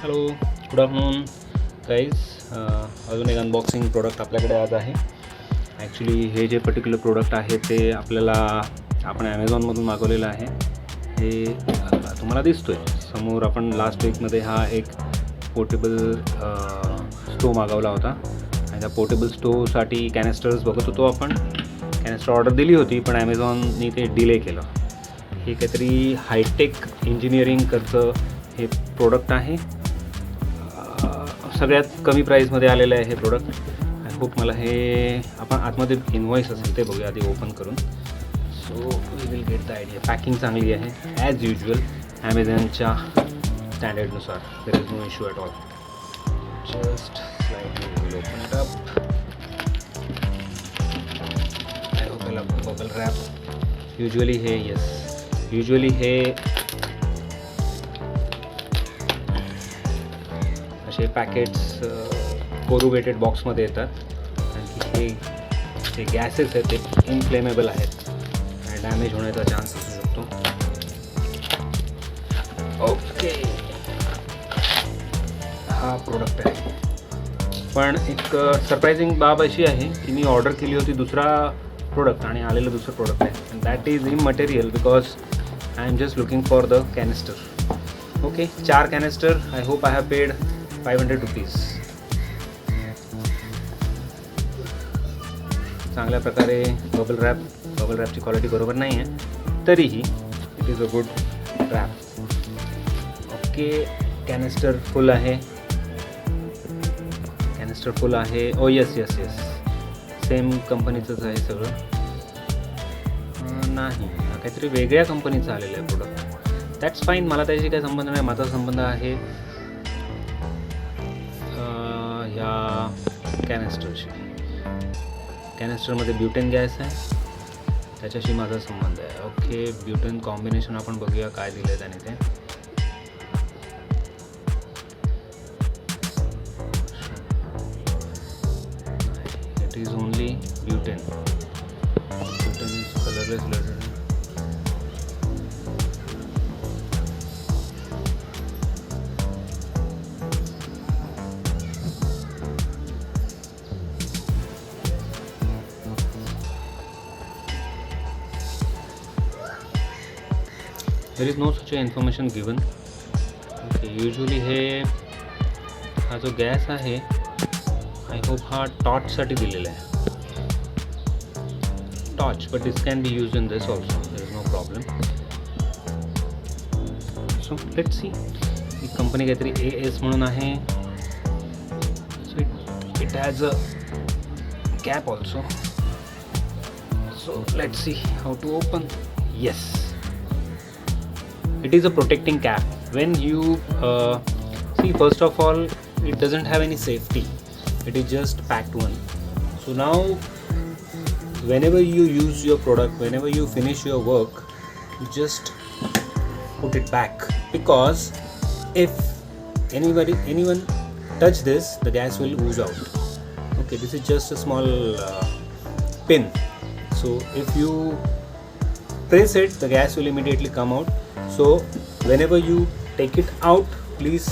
Hello, good afternoon guys. अजून एक unboxing product आपल्याकडे आज आहे. ॲक्च्युली हे जे पर्टिक्युलर प्रोडक्ट आहे ते आपण ॲमेझॉनमधून मागवलेलं आहे. हे तुम्हाला दिसतो आहे समोर. आपण लास्ट वीकमध्ये हा एक पोर्टेबल स्टोव मागवला होता आणि त्या पोर्टेबल स्टोवसाठी कॅनेस्टर्स बघत होतो. आपण कॅनेस्टर ऑर्डर दिली होती पण ॲमेझॉननी ते डिले केलं. हे काहीतरी हायटेक इंजिनिअरिंगचं हे प्रोडक्ट आहे. सगळ्यात कमी प्राईजमध्ये आलेलं आहे हे प्रोडक्ट. आय होप मला हे आपण आतमध्ये इनवॉईस असेल ते बघूया आधी ओपन करून. So we will get the idea. Packing चांगली आहे ॲज युजल ॲमेझॉनच्या स्टँडर्डनुसार. There is no issue at all. Just slightly we will open it up. I hope याला बबल रॅप युजली हे असे पॅकेट्स कोरुगेटेड बॉक्समध्ये येतात. आणि हे गॅसेस आहेत ते इनफ्लेमेबल आहेत आणि डॅमेज होण्याचा चान्स असू शकतो. ओके, हा प्रोडक्ट आहे. पण एक सरप्रायझिंग बाब अशी आहे की मी ऑर्डर केली होती दुसरा प्रोडक्ट आणि आलेलं दुसरं प्रोडक्ट आहे. And that is immaterial because I am just looking for the canister. Okay, 4 canister. I hope I have paid 500 rupees. चांगल्या प्रकारे बबल रॅपची क्वालिटी बरोबर नाही आहे तरीही it is a good wrap. Okay, canister full आहे. Oh yes same कंपनीचंच आहे सगळं. नाही, काहीतरी वेगळ्या कंपनीचं आलेलं आहे प्रोडक्ट. That's fine. मला त्याची काही संबंध नाही. माझा संबंध आहे ह्या कॅनिस्टरशी. कॅनिस्टरमध्ये ब्युटेन गॅस आहे, त्याच्याशी माझा संबंध आहे. ओके, ब्युटेन कॉम्बिनेशन आपण बघूया काय दिलं आहे त्याने ते. It is only butane. Butane is colourless blood. There is no such a information given. Okay, usually हा जो गॅस आहे आय होप हा टॉर्चसाठी दिलेला आहे. Torch, but this can be use in this also. There is no problem. So let's see. ही company काहीतरी AS म्हणून आहे. So it has a cap also. So let's see how to open. Yes, it is a protecting cap. When you see, first of all, it doesn't have any safety. It is just packed one. So now whenever you use your product, whenever you finish your work, you just put it back, because if anyone touch this, the gas will ooze out. Okay, this is just a small pin. So if you press it, the gas will immediately come out. So whenever you take it out, please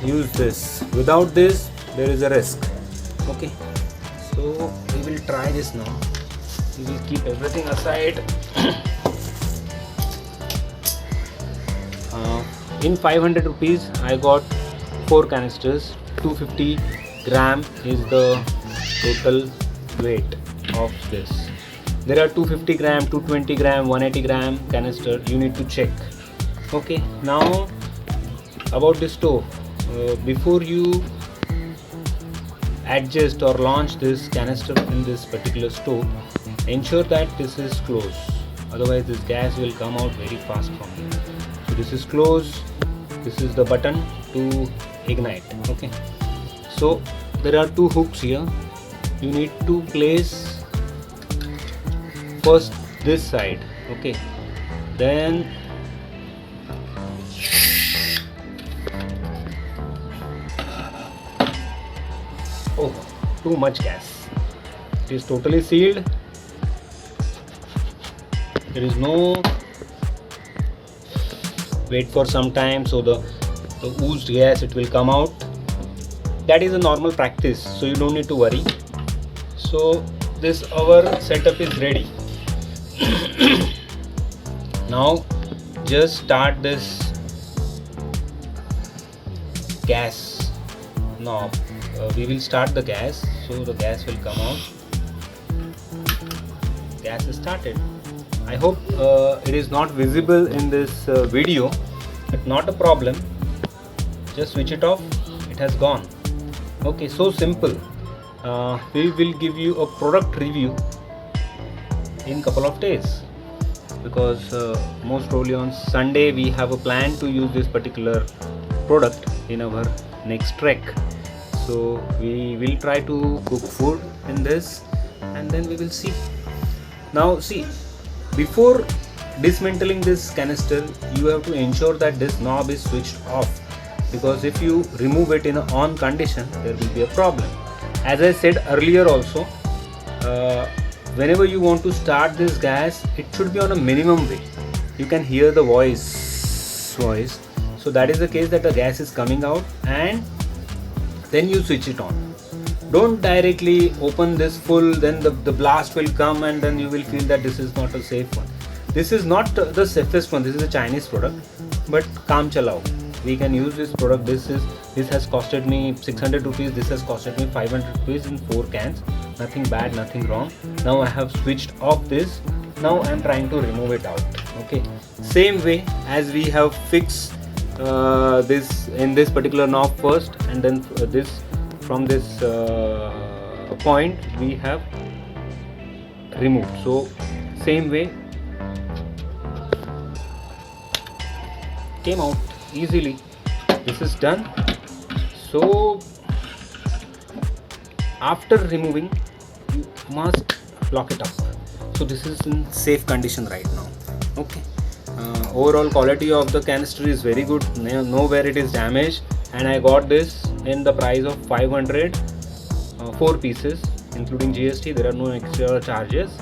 use this. Without this, there is a risk. Okay, so we will try this now. We will keep everything aside. In 500 rupees, I got 4 canisters. 250 gram is the total weight of this. There are 250 gram, 220 gram, 180 gram canister. You need to check. Okay, now about this stove. Before you adjust or launch this canister in this particular stove, ensure that this is closed. Otherwise, this gas will come out very fast from here. So this is closed. This is the button to ignite. Okay. So there are 2 hooks here. You need to place first this side. Okay, then oh, too much gas. It is totally sealed. There is no wait for some time so the the oozed gas, it will come out. That is a normal practice, so you don't need to worry. So this our setup is ready. Now just start this gas knob. We will start the gas, so the gas will come out. Gas is started. I hope it is not visible in this video, but not a problem. Just switch it off, it has gone. Okay, so simple. We will give you a product review in couple of days, because most probably on Sunday we have a plan to use this particular product in our next trek. So we will try to cook food in this, and then we will see. Now see, before dismantling this canister, you have to ensure that this knob is switched off, because if you remove it in an on condition, there will be a problem. As I said earlier also, whenever you want to start this gas, it should be on a minimum way. You can hear the voice. So that is the case, that the gas is coming out, and then you switch it on. Don't directly open this full, then the blast will come, and then you will feel that this is not a safe one. This is not the safest one. This is a Chinese product, but kaam chalao. We can use this product. This has costed me 600 rupees. This has costed me 500 rupees in 4 cans. Nothing bad, nothing wrong. Now I have switched off this. Now I am trying to remove it out. Okay. Same way as we have fixed this in this particular knob first, and then this from this point we have removed. So same way, came out easily. This is done. So after removing, you must lock it up. So this is in safe condition right now. Okay. Overall quality of the canister is very good. Nowhere it is damaged, and I got this in the price of 500, 4 pieces including GST. There are no extra charges,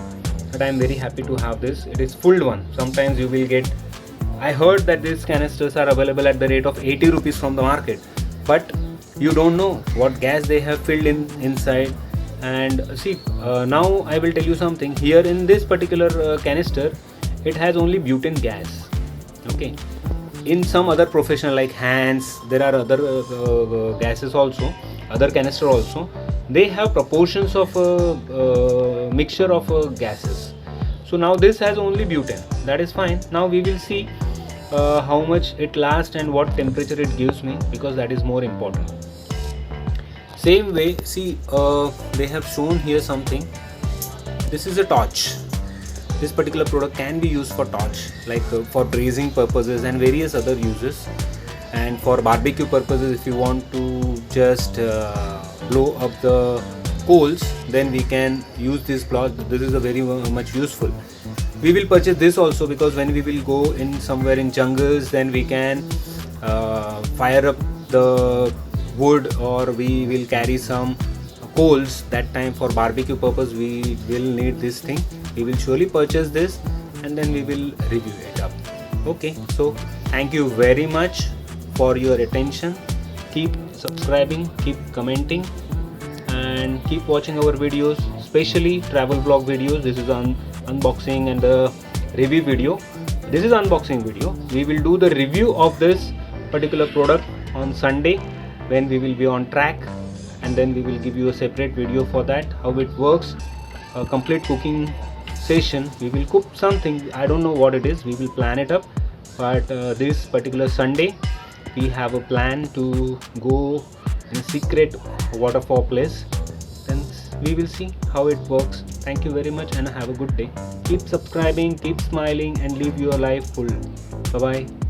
but I am very happy to have this. It is full one. Sometimes you will get, I heard that these canisters are available at the rate of 80 rupees from the market, but you don't know what gas they have filled inside. And see, now I will tell you something. Here in this particular canister, it has only butane gas. Okay. In some other professional like Hans, there are other gases also, other canister also. They have proportions of mixture of gases. So now this has only butane. That is fine. Now we will see how much it lasts and what temperature it gives me, because that is more important. Same way, see, they have shown here something. This is a torch. This particular product can be used for torch, like for braising purposes and various other uses, and for barbecue purposes. If you want to just blow up the coals, then we can use this cloth. This is a very much useful. We will purchase this also, because when we will go in somewhere in jungles, then we can fire up the wood, or we will carry some coals. That time for barbecue purpose we will need this thing. We will surely purchase this, and then we will review it up. Okay, so thank you very much for your attention. Keep subscribing, keep commenting, and keep watching our videos, especially travel vlog videos. This is unboxing and the review video. This is unboxing video. We will do the review of this particular product on Sunday when we will be on track, and then we will give you a separate video for that, how it works, a complete cooking session. We will cook something, I don't know what it is, we will plan it up, but this particular Sunday we have a plan to go in a secret waterfall place. Then we will see how it works. Thank you very much and have a good day. Keep subscribing, keep smiling, and live your life full. Bye bye.